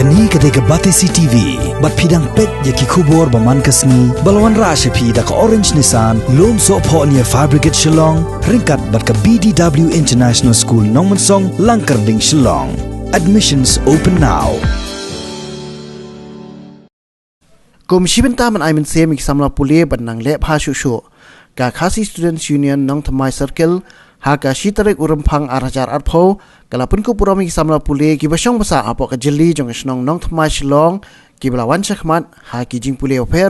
Kani ketika Batesi TV, bat pidang pet yaki kubur baman kasni, balawan rasha pi da ka Orange Nissan, loan so po niya Fabricate Shillong, ringkat bat ka BDW International School Nongmansong, Langkarding Shillong. Admissions open now. Komisi Bentaman Aiman Sem Samla Pule Banang Lep Hasushu, Ka Khasi Students Union Nong Thamai Circle, Haka Shitarik Urampang Arajar Arpo, Kalapun ko Purami Samla Pule, Kibasong Basa Apo Kajeli Jong Snong Nong Thamai Shillong, Kiblawan Shakmat, Haki Jing Pule Pair,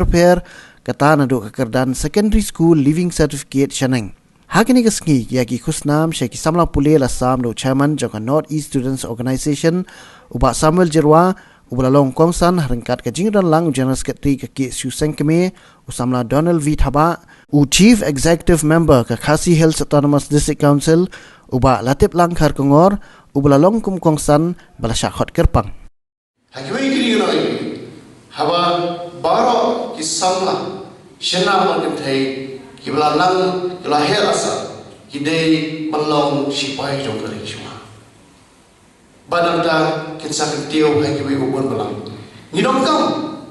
Kata Nado Kakardan Secondary School Living Certificate Shaneng. Hakini Kasngi Yaki Kusnam Shaki Samla Pule Lasam Do Chairman Jong North East Students Organization, Uba Samuel Jirwa, Ubalalong Kongsan Haringkat Kajingran Lang General Secretary Kaki Suseng Keme Usamla Donald V Thaba U Chief Executive Member Khasi Hills Autonomous District Council Uba Latip Lang Kharkongor Ubalalong Kum Kongsan Balashakhot Kerpang Hakiwi kiri ngai haba baro kisamla shena manim thai kiblalang lahir asa kidei malong sipai jongkari cuma badanta kinsakin tiaw hakiwi ubon balang ngidom kam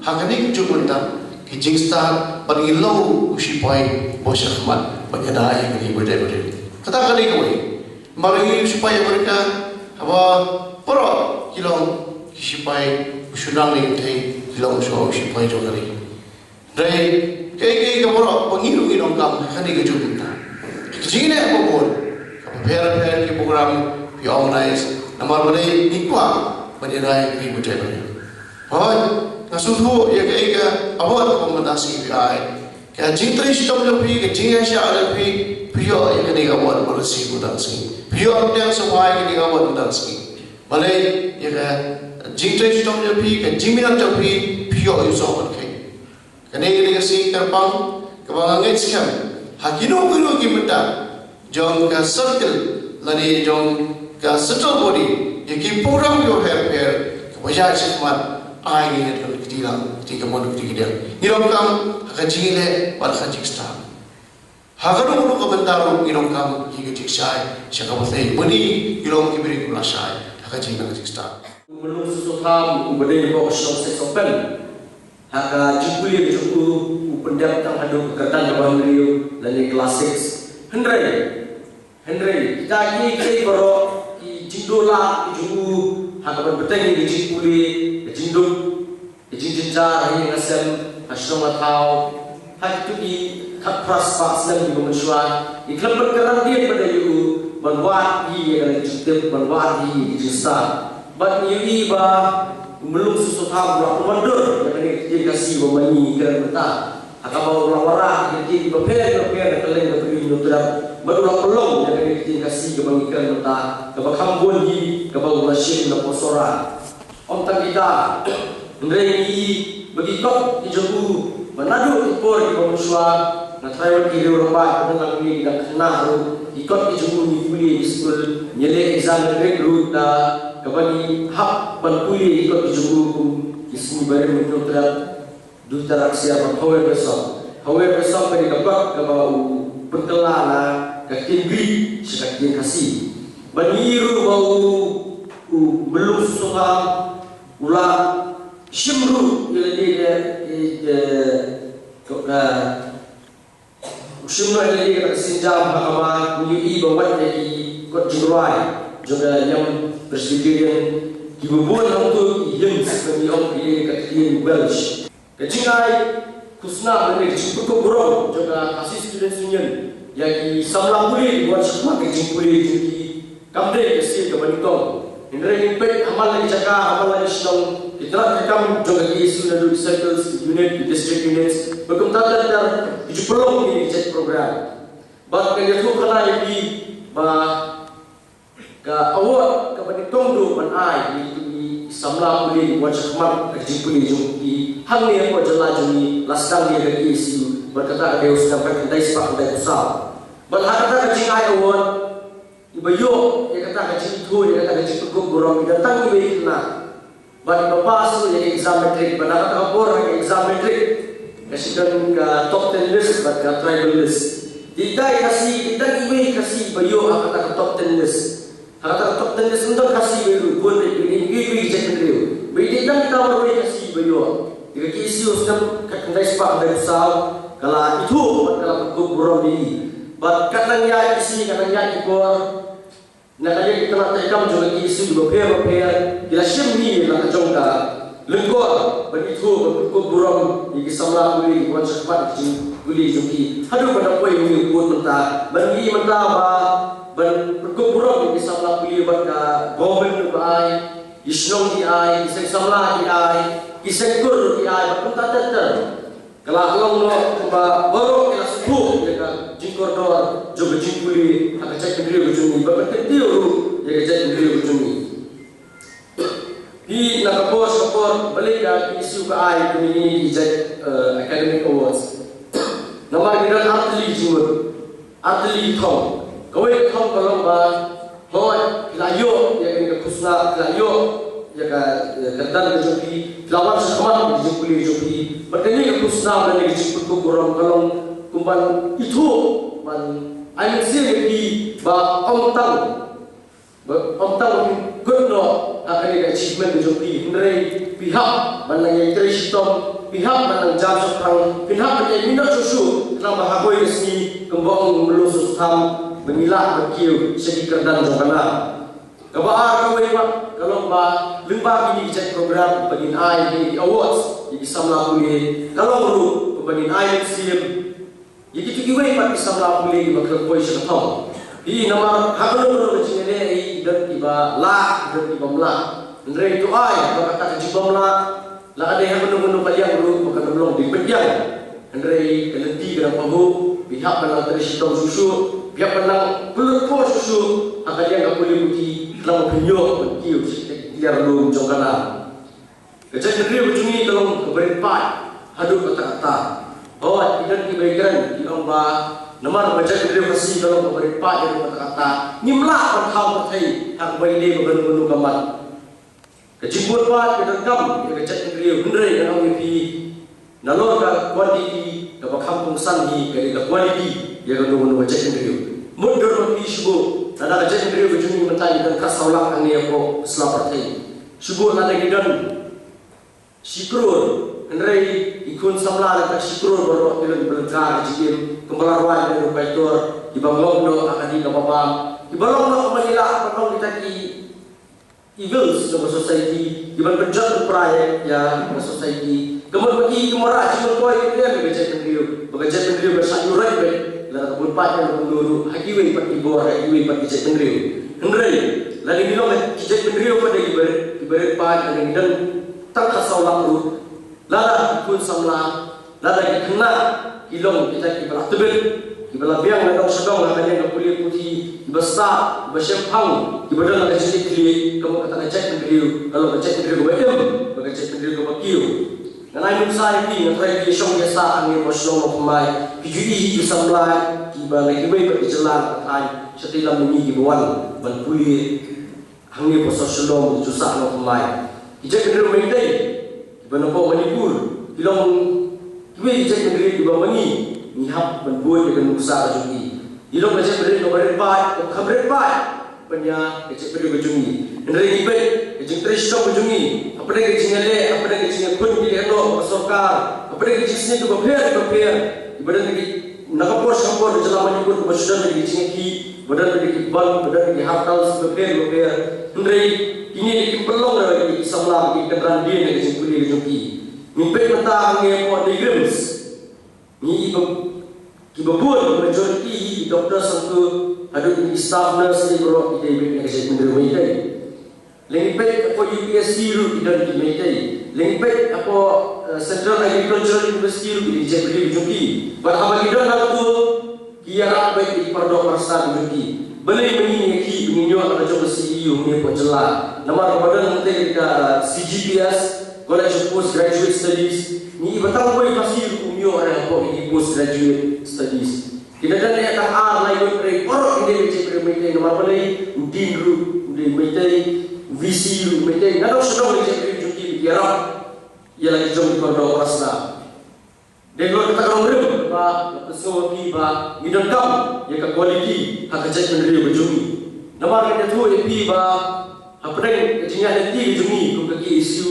hakani kujumunta kijingsta pangilaw sipai boshakmat banyadai kini berdai kata kali kawai maringi sipai mereka haba poro kilong sipai usunang ni thai kilong so sipai jongkari dai kai kamoro pangilu kam hakani kujumunta kijine ubon prepare ki program ki organize Namar beri nikwa menyerai ibu cewek. Hai, ngasuh ya ke awal komandasi PI. Ke jintri sistem lebih, ke jingasya lebih, pihak yang kini awal bersih budangsi. Pihak yang semua kini awal budangsi. Malay ya ke jintri sistem lebih, ke jiminat lebih, pihak yang semua kini. Kini kasi terpang kebangan skam. Hakino kilo kimenta, jom ke circle lari jom ka settle body yaki program yo hair kebaja sikmat ai ni kan kitilang tiga mon kitilang nilom kam hakajile wal khajiksta hagaru no kabantaro nilom kam higi jiksai shakabate bani nilom kibiri kulasai hakajile khajiksta menung susuham ubade bo shop se sopen haka jipuli juku upendam tang hadu kertan jabang riu lani classic 100 kita ki bro jindola juku hakaban beteng di jipuli jindum jinjinja hari ngasem hasong atau hak di hak pras dan di mensuat di klub bergerak dia pada yu banwat di jitip banwat di jista bat yu ba melung susuham berapa mundur yang ini kasih memani keren mata akabau lawara di beper keleng beri nutram barulah pelong yang ini kasih kebangikan mata kebakambun di kebau masyid na posora om kita ndrei bagi kop di jogu manadu impor di bawah na travel kiri rumah dengan ini dan kena ikut di jogu ni puli di school nyele exam recruit da kebani hak puli ikut di jogu ismi baru nutram duta raksia hawe besok bagi kebak kebau pentelana kakimbi sekakin kasih baniru bau belum suha ula shimru ile shimru ile sinjam hakama ni bawat di kot jurwai juga yang presiden dibubun untuk yang seperti om ile katin welsh kejingai kusna bagi cukup burung juga kasih student union yang samlang puli buat semua kejing puli jadi kamde kasih ke banitong indra impet amal lagi cakap amal lagi sedang kita rekam juga di student circles unit district units berkumpulan dan tujuh pelong di chat program bah kerja tu kena di bah ke awak ke banitong tu manai di samlang puli buat semua kejing puli jadi hang ni apa jelas jadi lasang dia lagi isu berkata dia sampai kedai sepak kedai besar berkata kecing ai awon ibayo dia kata kecing tu dia kata kecing cukup burung datang ibu kena bagi bapa su jadi exam matric pada kata kapor exam matric kasihkan ke top 10 list pada tribal list tidak kasih tidak ibu kasih ibayo kata ke top 10 list kata top 10 list untuk kasih ibu pun ini ibu cek dulu bidi dan yo jika isu sedang kendai sepak dari besar kalau itu kalau cukup buram ini but kadang ya isi kadang ya ikor nak kaya kita nak tekam juga isu juga pair bila syemni nak jongka lenggor begitu cukup buram di samla kuli buat cepat kuli jumpi hadu pada poin ini pun mentah bagi mentah ban cukup buram di samla kuli buat government ai isnong di ai iseng samla di ai iseng kur di ai pun tak ter kalau long no baru kita sebut ya kan jingkor dor juga jingkuli agak cek diri berjuni bapak ketiu ya cek diri berjuni di nak kapor balik ke isu ke ai ini di cek academic awards nama kita atli jiwa atli thong kau thong kalau hoi layo ya kita kusna layo ya kedan kejopi lawan sekamar di jempuli jopi bertanya ke kusna dan di jemput kurang kalau kumpan itu man ai mesti di ba om tang gurno akan ada achievement di jopi ndrei pihak manang tristom pihak manang jam sekarang pihak menjadi minat susu kenapa hagoi resmi kembang melusus ham mengilah berkiu segi kerdan jongkana kabar kawai pak kalau lembah ini cek program pagin ai di awards di samla kuli kalau perlu pagin ai museum jadi kiwai pak samla kuli di bakal poison thong di nama hagono cingene dan tiba la dan tiba mla ndre itu ai kata jiba mla la ada yang menunggu baliang dulu bukan belum dipejang ndre kelenti dengan pahu pihak menang terisitom susu pihak menang peluk susu akan dia enggak boleh bukti dalam penyok berkiu dia belum jongkana kecil negeri berjuni tolong berempat hadut kata-kata oh tidak diberikan di lomba nama baca negeri kasih tolong berempat hadut kata-kata nyimlah berkau bertai hak bayi dia berbenu gamat kecil buat kita kam kecil negeri benerai dengan mimpi nalor ka kuantiti ka kampung sangi ka kualiti ya kan benu baca negeri mundur bagi syubu nada jadi beliau berjuni mentai dan kasaulah angin aku selapartai syubu nada gidan sikrur henry ikun samla dan sikrur baru film berkar jikim kemalaruan dan rupaitor di banglong do akan di kapapa di banglong do menila petong kita ki evils dalam society di ban penjat proyek ya society kemudian bagi kemurah cuma kau dia bekerja beliau bersayuran la bulpat yang menuru hakiwi pat ibor hakiwi pat kijek tengriu hendrai la ni bilong kijek tengriu pada ibarat pat dan dan tak kasaulah ru la ikun samla la kena ilong kita kibalah tebel kibalah biang dan sedang la kanya kulit putih besar bersempang ibadah la kijek kli kamu kata kijek tengriu kalau kijek tengriu bedem kijek tengriu bakiu nganai musai ni ngai ki shong ya sa angin bosong of mai kijui ki samlai ki ba lagi bai per jalan ai setila meni ki bawan ban puli hangi poso shalom ju sa of mai ije kedru mai dai ban ko manipur kilong ki ije kedru ki ba mani ni hap ban boy ke nusa juki ilong ije kedru ko bare pai ko khabre pai panya ije kedru bajungi ndre ibai ije tristo bajungi apa dia kecingale apa dia kecingale pun dia endo sorkar apa dia kecingale tu berpihak ibadah lagi nak kapor jalan menyebut bersudah lagi kecingki badan lagi ban badan lagi hartal berpihak ndre ini pelong lagi samla lagi kendaraan dia lagi kecingkuli joki mimpi mata angin mo digrams ni kibabun majority doktor satu ada staff nurse di bawah ide lagi kecingkuli lengpet apa UPSC ru tidak dimiliki lengpet apa Central Agricultural University ru di Jepri Juki berapa kita nak tu kira baik di perdok persan Juki beli begini ki begini ada job CEO ni pun jelas nama kepada nanti kita CGPS College of Postgraduate Studies ni betul boleh pasti umio ada apa ini Postgraduate Studies kita dah lihat R lain report ini Jepri Juki nama beli udin ru di Juki visi lu mete ngado sedang le jepri juki biara ya lagi jom di pondok rasna de lo kita kan rem ba so ki ba midon kam ya ka quality ha ka jek ndri bujumi nama ka tu epi ba apre ke jinya de ti bujumi ko ka ki isu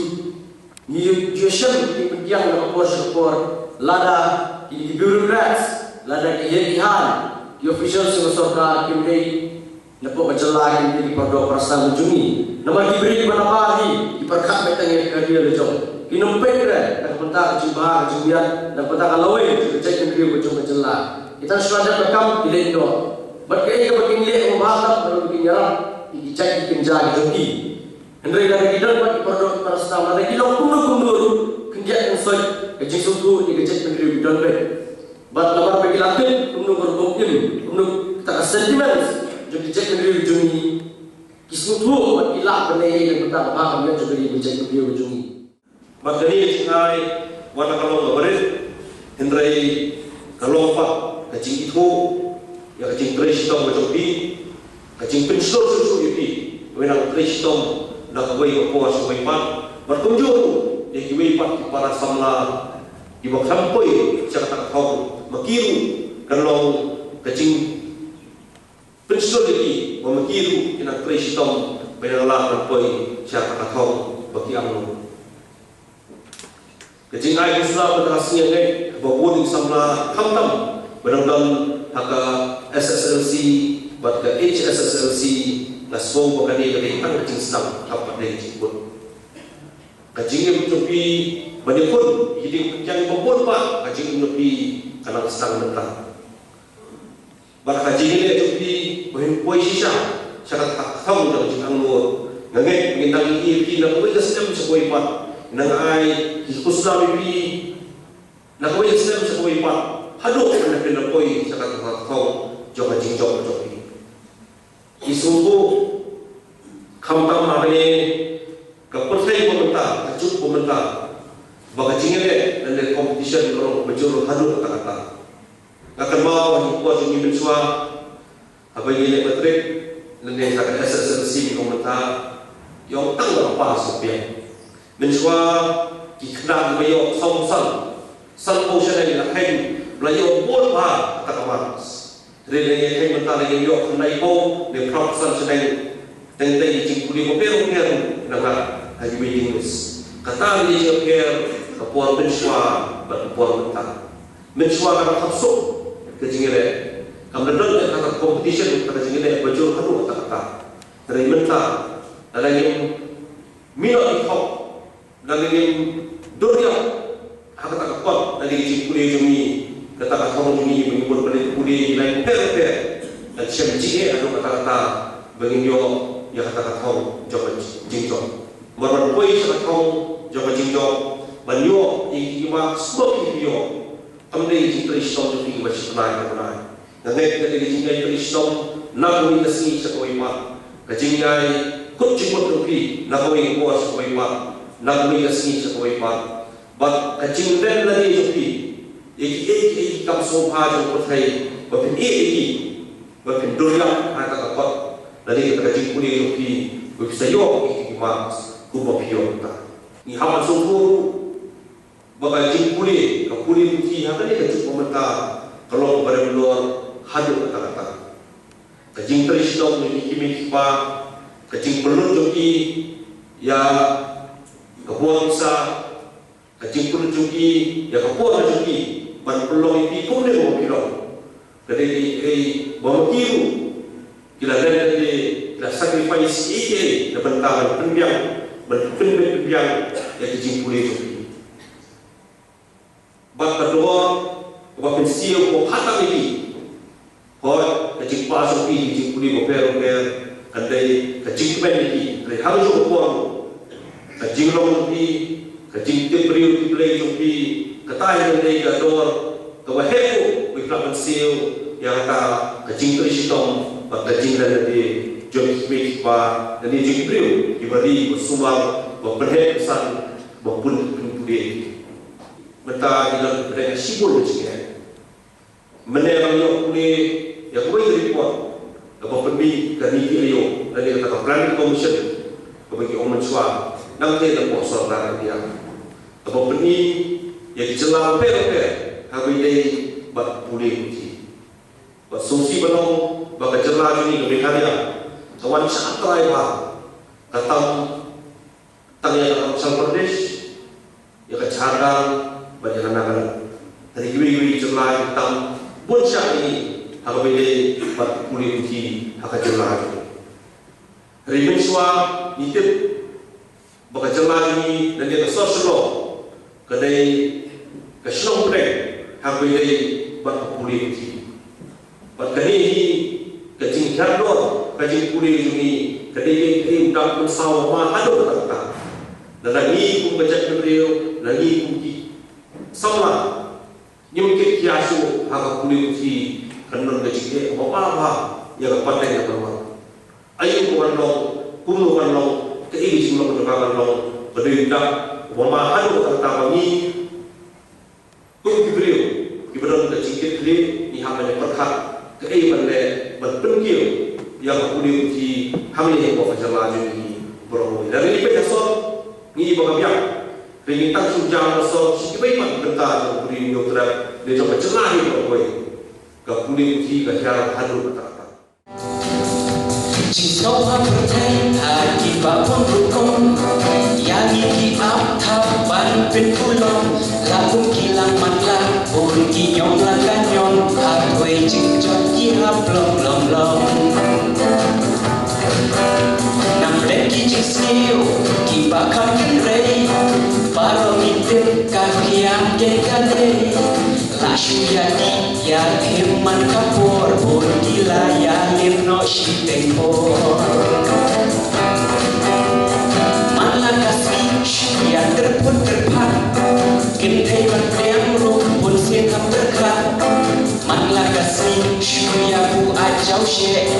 ni ju Commission di pendiang na kapor lada di bureaucrats lada kehidupan di officials ng sarkar kimday na po majalah kimday di pardok perasaan Juni nama diberi manapari di perkat metang yang kerja lejong kinumpedre nak pentak jibah jumian nak pentak kalawai cek kimday bocong majalah kita sudah rekam di lendo berkait dengan nilai membahas baru bikin jalan dicek dikenjai joki Hendrai dari kita buat pardok perasaan ada kita kundur kerja yang soy kerja suku di kerja negeri bidon be bat lamar bagi latin kundur berbongkim kundur tak sentiments jadi kerja negeri bidon ini kismu tu buat ilah benai yang betul paham yang juga di kerja negeri bidon ini maknanya singai warna kalau beres Hendrai kalau apa kerja itu ya kerja Kristen macam ni kerja pensor susu itu wenang Kristen nak buat apa supaya pat berkunjung yang kiwi pat para samla di bawah sampai siapa tak tahu makiru kalau kecing pensor lagi memakiru kena Kristen benalah sampai siapa tak tahu bagi amu kecing ai Islam berasnya ni bawa di samla hamtam benar-benar haka SSLC buat ke HSSLC nasbong pagani kami ang kacing Islam dapat dari jemput kacing menupi banyak hidup yang membuat pak kacing menupi kanang Islam mentah bak kacing ini menupi bahwa sisa syarat tak tahu dalam jengang luar nganget mengintang ini nak boleh Islam sebuah pak nang ai Islam ini nak boleh Islam sebuah pak haduk nak kena boleh syarat tak tahu jauh kacing jauh jauh isubu kamtam namanya kepercayaan pemerintah, kecut pemerintah, bagai cingele dan dari competition kalau berjuru hadu kata-kata. Akan mau hibuat jumi mensua, apa yang ini matrik dan dari kata SSLC pemerintah yang tanggal apa sepian. Mensua kikna bayo songsan, sanposan yang lain belajar boleh kata-kata. Dari yang mentah lagi yok kenai ko de propsan sedang tentang cingkuli ko pero dengan haji Inggris kata dia ker kepuan mensua berkepuan mentah mensua kan kapsuk ke jingere kamdon kata competition kata jingere bajur hadu kata dari mentah ada yang minat ikop dan yang dunia kata kapot dari cingkuli jumi kata kamu ini mengimpun pada kuli lain per dan siapa jihad atau kata-kata bagi ya kata-kata kamu jawab jingjong baru boleh kata kamu jawab jingjong banyo ikimak sebab itu amdai Kristen juga masih pernah nanti dari jinggai Kristen nak kami nasi sekolah kajingai kutjimut rupi nak kami kuas sekolah nak kami nasi sekolah bat kajing dan lagi rupi एक कम सोफा जो पठाई बपिन बपिन दुर्या आता कपत लड़ी कजिंग पुली रुपी विसयो इमा कुबपियो ता ni haman sofu bagai jing puли puti hangani kecuk pemerta kalau berelor hadu kata-kata kajing Kristen ni kimi pa kajing belur joki ya kebuang sa kajing belur joki ya kebuang joki ban pelong itu pun dia bawa pilong jadi bawa kiru kila dan dia kila sacrifice ini dapat tahu penbiang yang dijing pulih itu bat kedua bat pensiun ko hata ini ko kajing pasok ini dijing pulih ko per kandai kajing pen ini dari harus ko buang kajing long ini kajing tepriu play ini katahin dari gador kawaheku wiflaman siu yang kata kajing Kristen bat kajing dan di John Smith pa dan di Jibril diberi bersumbang berpesan berpun pulih mata dalam dengan sibul macamnya menerang yang pulih yang boleh report apa pergi ke Nigeria dan dia kata planning commission bagi orang Mensua nanti ada sponsor dan dia apa pergi yang dijelang per habis buat pulih uji buat solusi belum bagi jelang ini mereka dia kawan saat terakhir datang tanya dalam Pradesh ya sarang banyak anak-anak dari yui jelai hitam pun syari haka bede bat kulit uti haka jelai dari mensua nitip baka jelai ini dan dia kesor selo kedai kesenong brek haka bede bat kulit uti bat kani kecing kardor kecing kulit ini kedai ini udah pun sawa ado kata dan lagi pun baca beliau lagi pun sama yang kita kiasu hak kulit uti kerana kecik apa yang pandai yang bermak ayu bukan long kumu bukan long keiri semua berdekat long berdua wama adu kata kami kumu beliau kiberon kecik beliau ni hamanya perkat keiri pandai berpengkil yang kulit uti hamil yang berfajar ni berong dari ini penjasor ni bapa biak ringi tak sujang so sibai pat benta jo kuri yo trap de jo pacela hi ko koi ka kuri uti ka hyar hadu ta Jisau ha bertai ha ki ba pun rukon yang ki ap tha ban pin pulong la pun kilang matla pun ki nyong la kanyon ha koi jing jot ki ha blom blom blom nam le ki jisio ki ba kam rei Paro ngitip kakiang ke kade Lashu yani ya himan kapor Pur gila ya limno shitengpor Manla kasih ya terpun terpat Kintai berpriang rumpun sinkam terkat Manla kasih ya bu ajau syek